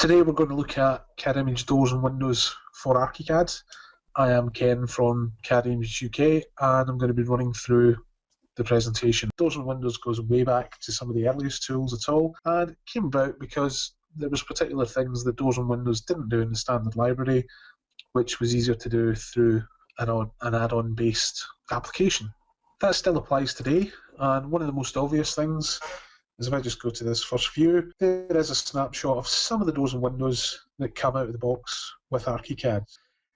Today we're going to look at CAD Image Doors and Windows for ArchiCAD. I am Ken from CAD Image UK and I'm going to be running through the presentation. Doors and Windows goes way back to some of the earliest tools at all, and it came about because there was particular things that Doors and Windows didn't do in the standard library, which was easier to do through an add-on based application. That still applies today, and one of the most obvious things is if I just go to this first view, there is a snapshot of some of the doors and windows that come out of the box with ArchiCAD.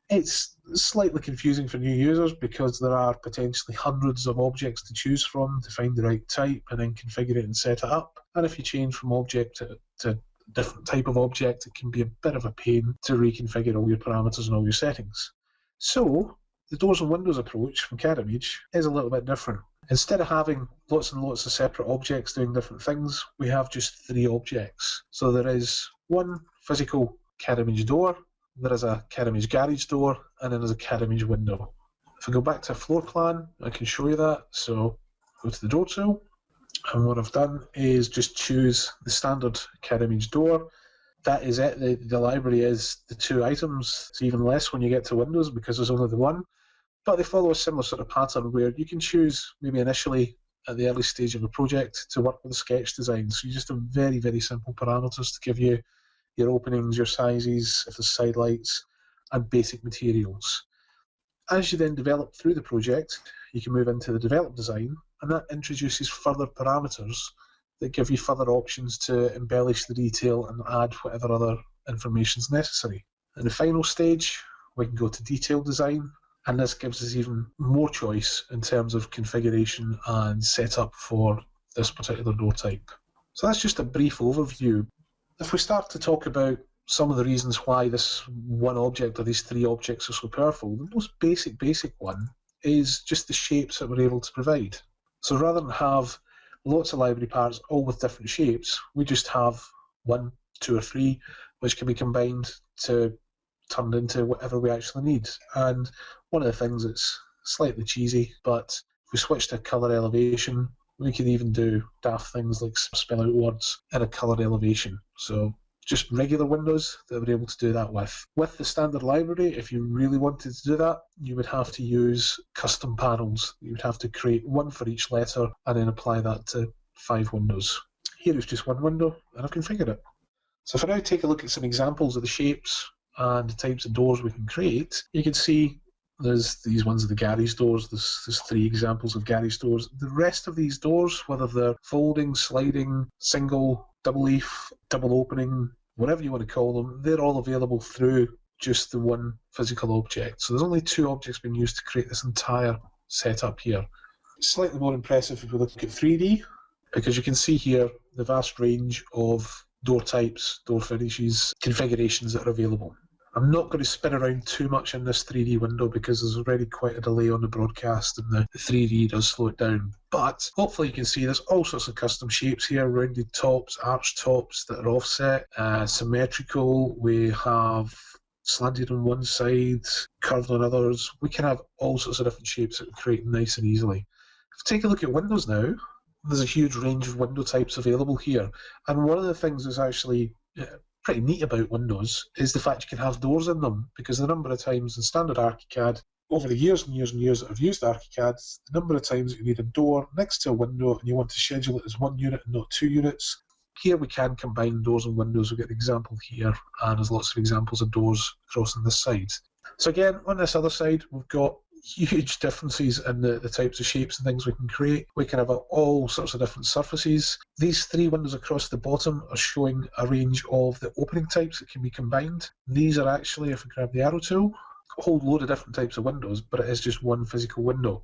It's slightly confusing for new users because there are potentially hundreds of objects to choose from to find the right type and then configure it and set it up. And if you change from object to different type of object, it can be a bit of a pain to reconfigure all your parameters and all your settings. So the doors and windows approach from CAD Image is a little bit different. Instead of having lots and lots of separate objects doing different things, we have just 3 objects. So there is one physical CAD Image door, there is a CAD Image garage door, and then there's a CAD Image window. If I go back to a floor plan, I can show you that. So go to the door tool, and what I've done is just choose the standard CAD Image door. That is it. The library is the 2 items. It's even less when you get to Windows because there's only the one. But they follow a similar sort of pattern where you can choose maybe initially at the early stage of a project to work with a sketch design. So you just have very, very simple parameters to give you your openings, your sizes, if there's side lights, and basic materials. As you then develop through the project, you can move into the develop design, and that introduces further parameters that give you further options to embellish the detail and add whatever other information is necessary. In the final stage, we can go to detailed design, and this gives us even more choice in terms of configuration and setup for this particular door type. So that's just a brief overview. If we start to talk about some of the reasons why this one object or these 3 objects are so powerful, the most basic one is just the shapes that we're able to provide. So rather than have lots of library parts all with different shapes, we just have 1, 2 or 3 which can be combined to turn into whatever we actually need. And one of the things that's slightly cheesy, but if we switch to color elevation, we can even do daft things like spell out words in a color elevation. So just regular windows that we're able to do that with. With the standard library, if you really wanted to do that, you would have to use custom panels. You would have to create one for each letter and then apply that to 5 windows. Here it's just one window and I've configured it. So if I now take a look at some examples of the shapes and the types of doors we can create, you can see there's these ones are the garage doors. There's 3 examples of garage doors. The rest of these doors, whether they're folding, sliding, single, double leaf, double opening, whatever you want to call them, they're all available through just the one physical object. So there's only 2 objects being used to create this entire setup here. It's slightly more impressive if we look at 3D, because you can see here the vast range of door types, door finishes, configurations that are available. I'm not going to spin around too much in this 3D window because there's already quite a delay on the broadcast and the 3D does slow it down. But hopefully you can see there's all sorts of custom shapes here, rounded tops, arched tops that are offset, symmetrical. We have slanted on one side, curved on others. We can have all sorts of different shapes that we create nice and easily. If we take a look at windows now, there's a huge range of window types available here. And one of the things that's actually pretty neat about Windows is the fact you can have doors in them, because the number of times in standard ArchiCAD, over the years and years and years that I've used ArchiCAD, the number of times that you need a door next to a window and you want to schedule it as 1 unit and not 2 units. Here we can combine doors and windows. We've got an example here, and there's lots of examples of doors across on this side. So again, on this other side, we've got huge differences in the types of shapes and things we can create. We can have all sorts of different surfaces. These 3 windows across the bottom are showing a range of the opening types that can be combined. These are actually, if we grab the arrow tool, a whole load of different types of windows, but it is just one physical window.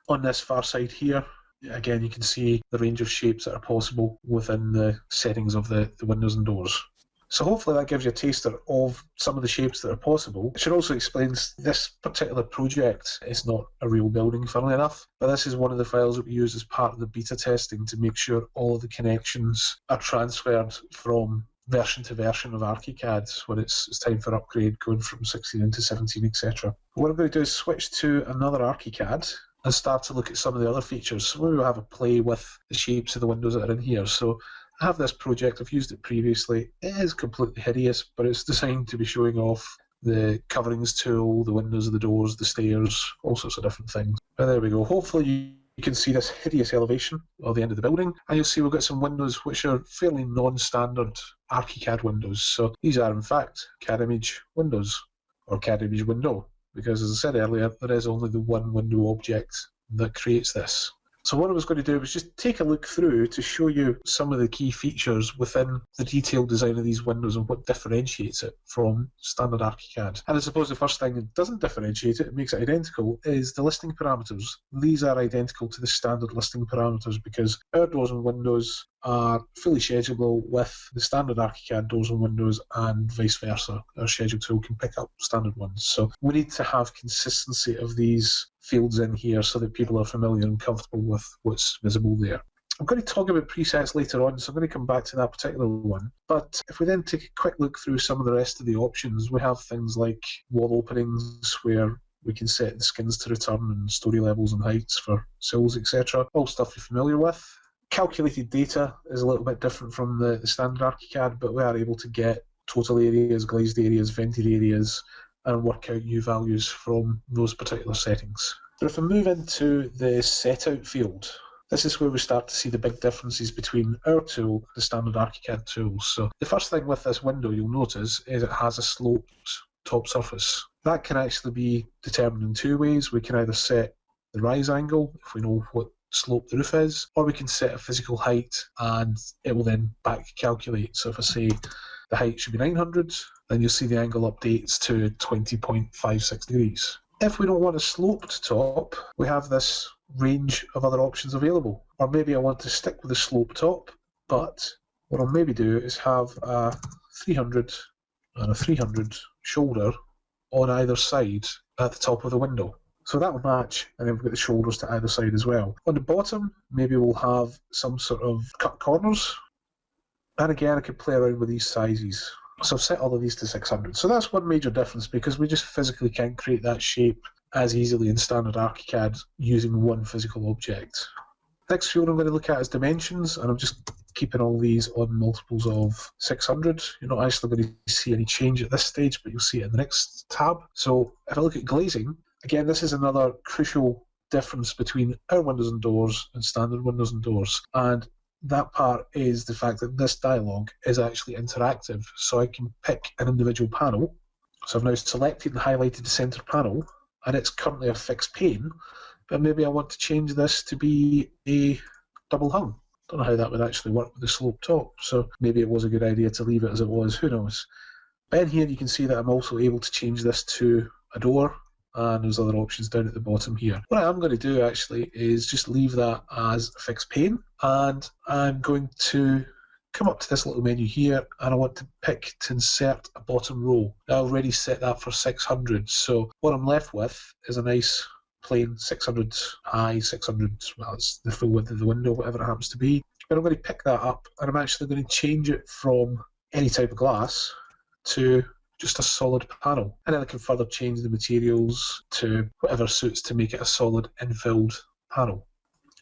On this far side here, again, you can see the range of shapes that are possible within the settings of the windows and doors. So hopefully that gives you a taster of some of the shapes that are possible. It should also explain this particular project is not a real building, funnily enough, but this is one of the files that we use as part of the beta testing to make sure all of the connections are transferred from version to version of ArchiCAD when it's time for upgrade, going from 16 into 17, etc. What I'm going to do is switch to another ArchiCAD and start to look at some of the other features. So maybe we'll have a play with the shapes of the windows that are in here. So I have this project, I've used it previously. It is completely hideous, but it's designed to be showing off the coverings tool, the windows of the doors, the stairs, all sorts of different things. But there we go. Hopefully you can see this hideous elevation of the end of the building, and you'll see we've got some windows which are fairly non-standard ArchiCAD windows. So these are in fact CAD image windows, or CAD image window, because as I said earlier, there is only the one window object that creates this. So what I was going to do was just take a look through to show you some of the key features within the detailed design of these windows and what differentiates it from standard ArchiCAD. And I suppose the first thing that doesn't differentiate it, makes it identical, is the listing parameters. These are identical to the standard listing parameters because our doors and windows are fully schedulable with the standard ArchiCAD doors and windows, and vice versa. Our schedule tool can pick up standard ones. So we need to have consistency of these fields in here so that people are familiar and comfortable with what's visible there. I'm going to talk about presets later on, so I'm going to come back to that particular one. But if we then take a quick look through some of the rest of the options, we have things like wall openings where we can set the skins to return and story levels and heights for sills, etc. All stuff you're familiar with. Calculated data is a little bit different from the standard ArchiCAD, but we are able to get total areas, glazed areas, vented areas, and work out U values from those particular settings. But if we move into the setout field, this is where we start to see the big differences between our tool and the standard ArchiCAD tool. So the first thing with this window you'll notice is it has a sloped top surface. That can actually be determined in two ways. We can either set the rise angle, if we know what slope the roof is, or we can set a physical height and it will then back calculate. So if I say the height should be 900, then you'll see the angle updates to 20.56 degrees. If we don't want a sloped top, we have this range of other options available. Or maybe I want to stick with a sloped top, but what I'll maybe do is have a 300 and a 300 shoulder on either side at the top of the window. So that will match, and then we've got the shoulders to either side as well. On the bottom, maybe we'll have some sort of cut corners. And again, I could play around with these sizes. So I've set all of these to 600. So that's one major difference, because we just physically can't create that shape as easily in standard ArchiCAD using one physical object. Next field I'm going to look at is dimensions, and I'm just keeping all these on multiples of 600. You're not actually going to see any change at this stage, but you'll see it in the next tab. So if I look at glazing, again, this is another crucial difference between our windows and doors and standard windows and doors. And that part is the fact that this dialog is actually interactive. So I can pick an individual panel. So I've now selected and highlighted the center panel, and it's currently a fixed pane, but maybe I want to change this to be a double hung. Don't know how that would actually work with the slope top, so maybe it was a good idea to leave it as it was, who knows. But in here you can see that I'm also able to change this to a door, and there's other options down at the bottom here. What I am going to do actually is just leave that as a fixed pane, and I'm going to come up to this little menu here, and I want to pick to insert a bottom row. I already set that for 600, so what I'm left with is a nice plain 600 high, 600, well, it's the full width of the window, whatever it happens to be. But I'm going to pick that up, and I'm actually going to change it from any type of glass to just a solid panel. And then I can further change the materials to whatever suits to make it a solid infilled panel.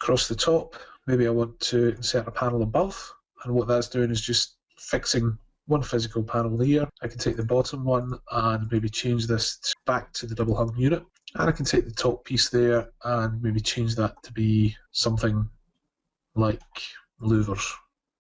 Across the top, maybe I want to insert a panel above, and what that's doing is just fixing one physical panel here. I can take the bottom one and maybe change this back to the double hung unit. And I can take the top piece there and maybe change that to be something like louvers.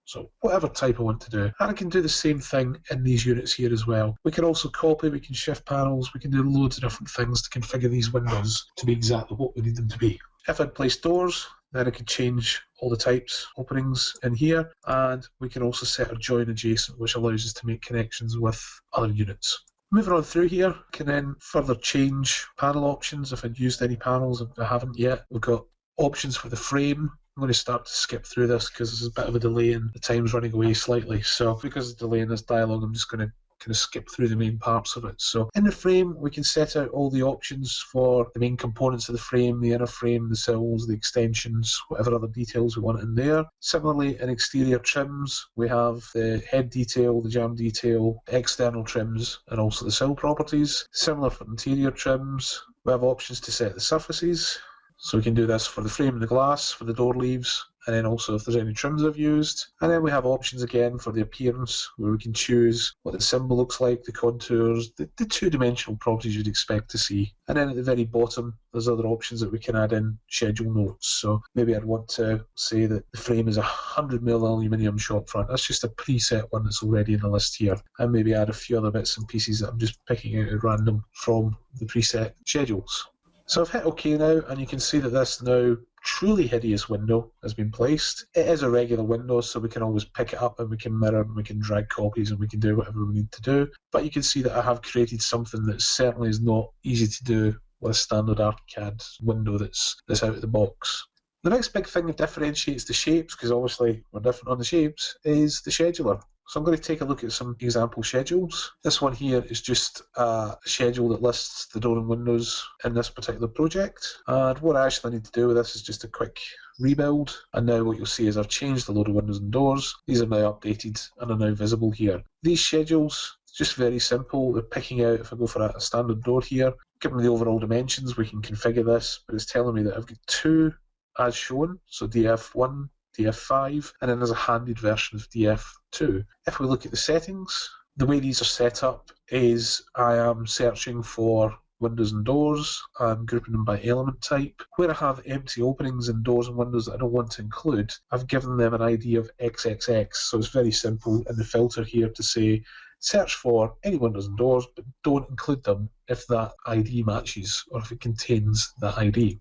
So whatever type I want to do. And I can do the same thing in these units here as well. We can also copy, we can shift panels, we can do loads of different things to configure these windows to be exactly what we need them to be. If I'd place doors, then I can change all the types, openings in here, and we can also set a join adjacent, which allows us to make connections with other units. Moving on through here, can then further change panel options if I'd used any panels, if I haven't yet. We've got options for the frame. I'm going to start to skip through this because there's a bit of a delay and the time's running away slightly. So because of the delay in this dialogue, I'm just going to kind of skip through the main parts of it. So in the frame, we can set out all the options for the main components of the frame, the inner frame, the sills, the extensions, whatever other details we want in there. Similarly, in exterior trims, we have the head detail, the jamb detail, external trims, and also the sill properties. Similar for interior trims, we have options to set the surfaces. So we can do this for the frame and the glass, for the door leaves, and then also if there's any trims I've used. And then we have options again for the appearance, where we can choose what the symbol looks like, the contours, the two-dimensional properties you'd expect to see. And then at the very bottom, there's other options that we can add in schedule notes. So maybe I'd want to say that the frame is a 100mm aluminium shop front. That's just a preset one that's already in the list here. And maybe add a few other bits and pieces that I'm just picking out at random from the preset schedules. So I've hit OK now, and you can see that this now truly hideous window has been placed. It is a regular window, so we can always pick it up and we can mirror and we can drag copies and we can do whatever we need to do. But you can see that I have created something that certainly is not easy to do with a standard ArchiCAD window that's out of the box. The next big thing that differentiates the shapes, because obviously we're different on the shapes, is the scheduler. So I'm going to take a look at some example schedules. This one here is just a schedule that lists the door and windows in this particular project. And what I actually need to do with this is just a quick rebuild. And now what you'll see is I've changed the load of windows and doors. These are now updated and are now visible here. These schedules, just very simple. They're picking out, if I go for a standard door here, given the overall dimensions, we can configure this, but it's telling me that I've got two as shown, so DF1, DF5, and then there's a handed version of DF2. If we look at the settings, the way these are set up is I am searching for windows and doors, I'm grouping them by element type. Where I have empty openings in doors and windows that I don't want to include, I've given them an ID of XXX, so it's very simple in the filter here to say search for any windows and doors, but don't include them if that ID matches or if it contains that ID.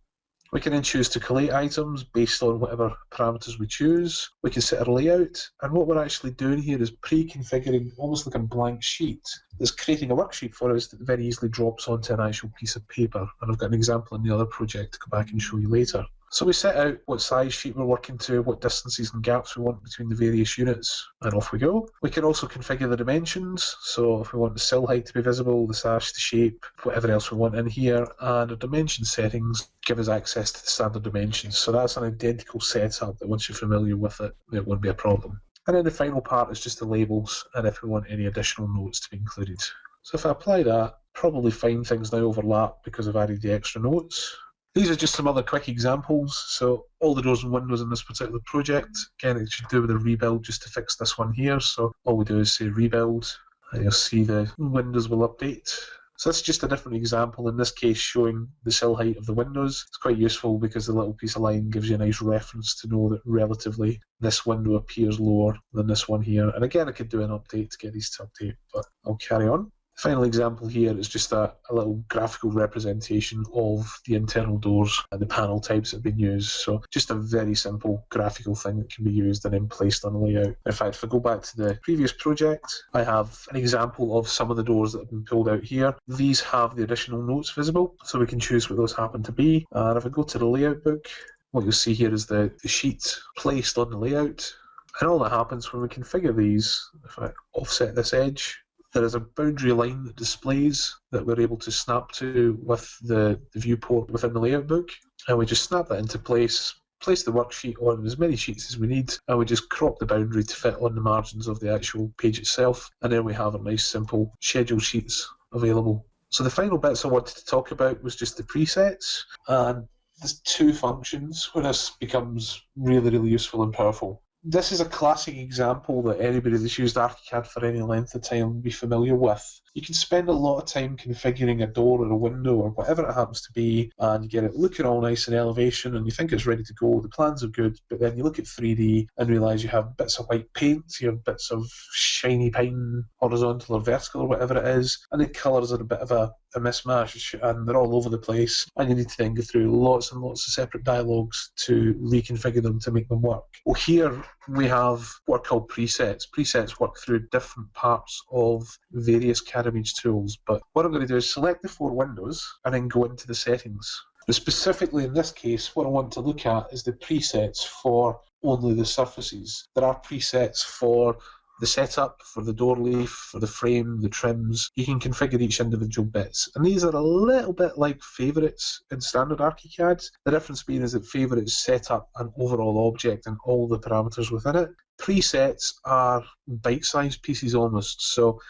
We can then choose to collate items based on whatever parameters we choose. We can set our layout, and what we're actually doing here is pre-configuring almost like a blank sheet. It's creating a worksheet for us that very easily drops onto an actual piece of paper, and I've got an example in the other project to go back and show you later. So we set out what size sheet we're working to, what distances and gaps we want between the various units, and off we go. We can also configure the dimensions, so if we want the sill height to be visible, the sash, the shape, whatever else we want in here, and our dimension settings give us access to the standard dimensions. So that's an identical setup that once you're familiar with it, it won't be a problem. And then the final part is just the labels, and if we want any additional notes to be included. So if I apply that, probably find things now overlap because I've added the extra notes. These are just some other quick examples. So all the doors and windows in this particular project, again, it should do with a rebuild just to fix this one here. So all we do is say rebuild, and you'll see the windows will update. So that's just a different example, in this case showing the sill height of the windows. It's quite useful because the little piece of line gives you a nice reference to know that relatively this window appears lower than this one here. And again, I could do an update to get these to update, but I'll carry on. The final example here is just a little graphical representation of the internal doors and the panel types that have been used. So just a very simple graphical thing that can be used and then placed on a layout. In fact, if I go back to the previous project, I have an example of some of the doors that have been pulled out here. These have the additional notes visible, so we can choose what those happen to be. And if I go to the layout book, what you'll see here is the sheet placed on the layout. And all that happens when we configure these, if I offset this edge, there is a boundary line that displays that we're able to snap to with the viewport within the layout book. And we just snap that into place, place the worksheet on as many sheets as we need, and we just crop the boundary to fit on the margins of the actual page itself. And then we have a nice simple schedule sheets available. So the final bits I wanted to talk about was just the presets. And there's two functions where this becomes really, really useful and powerful. This is a classic example that anybody that's used ArchiCAD for any length of time will be familiar with. You can spend a lot of time configuring a door or a window or whatever it happens to be, and you get it looking all nice in elevation and you think it's ready to go, the plans are good, but then you look at 3D and realise you have bits of white paint, you have bits of shiny pine, horizontal or vertical or whatever it is, and the colours are a bit of a mismatch and they're all over the place, and you need to then go through lots and lots of separate dialogues to reconfigure them to make them work. Well, here we have what are called presets. Presets work through different parts of various CAD image tools, but what I'm going to do is select the four windows and then go into the settings. But specifically in this case, what I want to look at is the presets for only the surfaces. There are presets for the setup, for the door leaf, for the frame, the trims. You can configure each individual bits. And these are a little bit like favourites in standard ArchiCAD. The difference being is that favourites set up an overall object and all the parameters within it. Presets are bite-sized pieces almost. So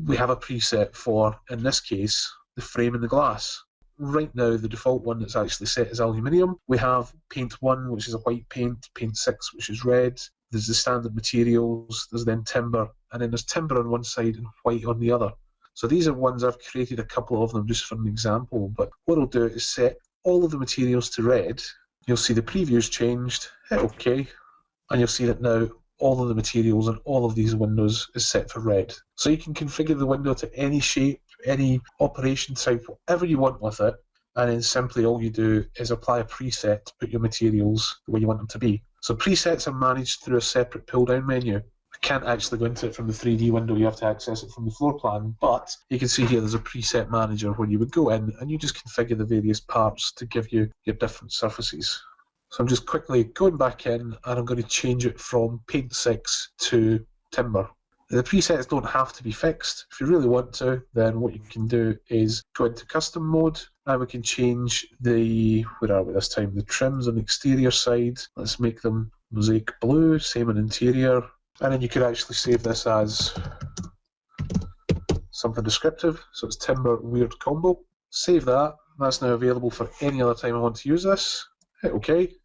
we have a preset for, in this case, the frame and the glass. right now the default one that's actually set is aluminium. We have paint 1, which is a white paint, paint 6, which is red. There's the standard materials, there's then timber, and then there's timber on one side and white on the other. So these are ones I've created a couple of them just for an example, but what I'll do is set all of the materials to red. You'll see the preview's changed, hit OK, and you'll see that now all of the materials and all of these windows is set for red. So you can configure the window to any shape, any operation type, whatever you want with it, and then simply all you do is apply a preset to put your materials the way you want them to be. So presets are managed through a separate pull-down menu. I can't actually go into it from the 3D window, you have to access it from the floor plan, but you can see here there's a preset manager where you would go in and you just configure the various parts to give you your different surfaces. So I'm just quickly going back in and I'm going to change it from paint 6 to timber. The presets don't have to be fixed. If you really want to, then what you can do is go into custom mode and we can change the, where are we this time, the trims on the exterior side. Let's make them mosaic blue, same on interior. And then you could actually save this as something descriptive. So it's timber weird combo. Save that. That's now available for any other time I want to use this. Hit OK.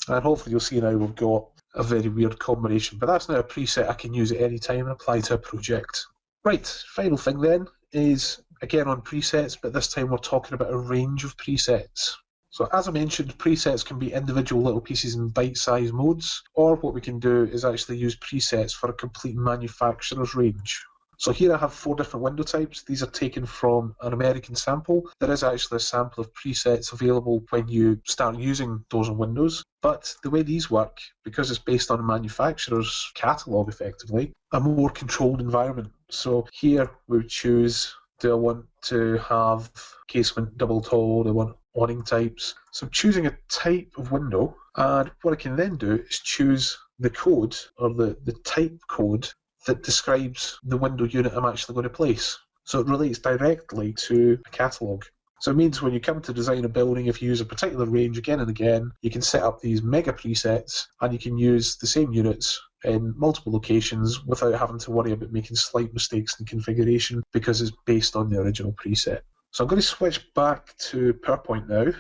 And hopefully you'll see now we've got a very weird combination, but that's now a preset I can use at any time and apply to a project. Right, final thing then is, again on presets, but this time we're talking about a range of presets. So as I mentioned, presets can be individual little pieces in bite-sized modes, or what we can do is actually use presets for a complete manufacturer's range. So here I have 4 different window types. These are taken from an American sample. There is actually a sample of presets available when you start using Doors and Windows. But the way these work, because it's based on a manufacturer's catalogue effectively, a more controlled environment. So here we would choose, do I want to have casement double tall, do I want awning types? So I'm choosing a type of window, and what I can then do is choose the code, or the type code, that describes the window unit I'm actually going to place. So it relates directly to a catalogue. So it means when you come to design a building, if you use a particular range again and again, you can set up these mega presets and you can use the same units in multiple locations without having to worry about making slight mistakes in configuration because it's based on the original preset. So I'm going to switch back to PowerPoint now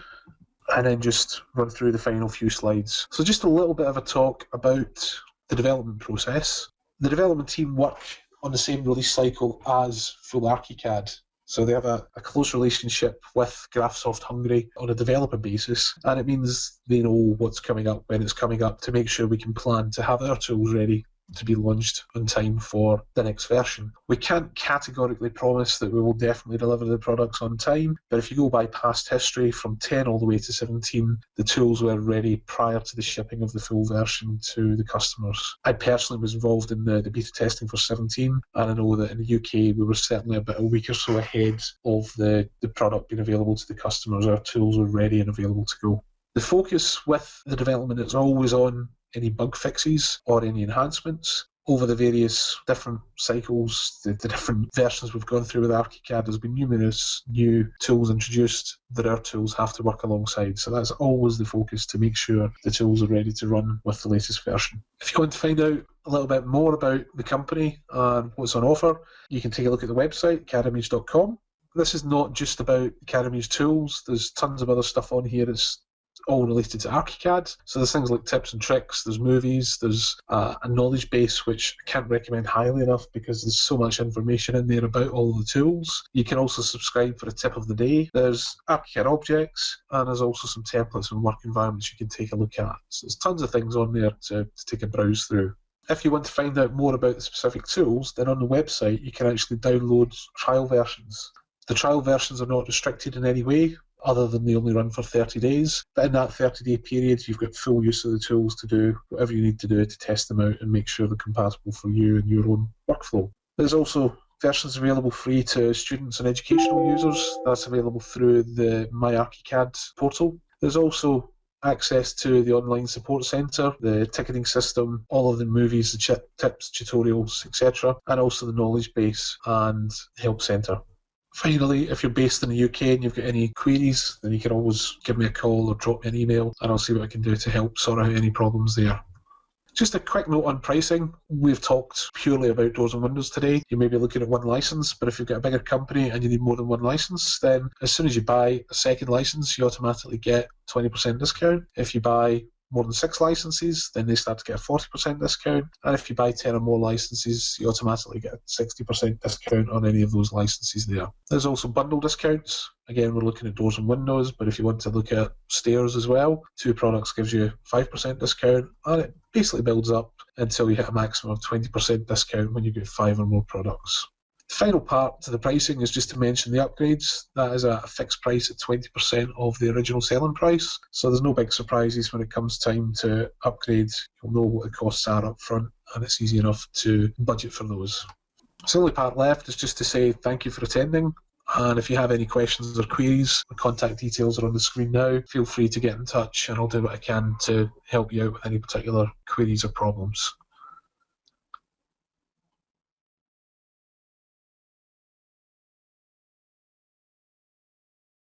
and then just run through the final few slides. So just a little bit of a talk about the development process. The development team work on the same release cycle as full ArchiCAD. So they have a close relationship with Graphisoft Hungary on a developer basis, and it means they know what's coming up when it's coming up to make sure we can plan to have our tools ready to be launched on time for the next version. We can't categorically promise that we will definitely deliver the products on time, but if you go by past history from 10 all the way to 17, the tools were ready prior to the shipping of the full version to the customers. I personally was involved in the beta testing for 17, and I know that in the UK we were certainly about a week or so ahead of the product being available to the customers. Our tools were ready and available to go. The focus with the development is always on any bug fixes or any enhancements. Over the various different cycles, the different versions we've gone through with ArchiCAD, there's been numerous new tools introduced that our tools have to work alongside. So that's always the focus, to make sure the tools are ready to run with the latest version. If you want to find out a little bit more about the company and what's on offer, you can take a look at the website, cadimage.com. This is not just about Cadimage tools. There's tons of other stuff on here that's all related to ArchiCAD. So there's things like tips and tricks, there's movies, there's a knowledge base which I can't recommend highly enough because there's so much information in there about all the tools. You can also subscribe for a tip of the day. There's ArchiCAD objects, and there's also some templates and work environments you can take a look at. So there's tons of things on there to take a browse through. If you want to find out more about the specific tools, then on the website you can actually download trial versions. The trial versions are not restricted in any way, other than they only run for 30 days. But in that 30-day period, you've got full use of the tools to do whatever you need to do to test them out and make sure they're compatible for you and your own workflow. There's also versions available free to students and educational users. That's available through the My ArchiCAD portal. There's also access to the online support centre, the ticketing system, all of the movies, the tips, tutorials, etc., and also the knowledge base and help centre. Finally, if you're based in the UK and you've got any queries, then you can always give me a call or drop me an email and I'll see what I can do to help sort out any problems there. Just a quick note on pricing. We've talked purely about Doors and Windows today. You may be looking at one license, but if you've got a bigger company and you need more than one license, then as soon as you buy a second license, you automatically get 20% discount. If you buy more than 6 licenses, then they start to get a 40% discount. And if you buy 10 or more licenses, you automatically get a 60% discount on any of those licenses there. There's also bundle discounts. Again, we're looking at Doors and Windows, but if you want to look at Stairs as well, 2 products gives you 5% discount, and it basically builds up until you hit a maximum of 20% discount when you get 5 or more products. The final part to the pricing is just to mention the upgrades. That is a fixed price at 20% of the original selling price. So there's no big surprises when it comes time to upgrade. You'll know what the costs are up front, and it's easy enough to budget for those. So the only part left is just to say thank you for attending. And if you have any questions or queries, the contact details are on the screen now. Feel free to get in touch and I'll do what I can to help you out with any particular queries or problems.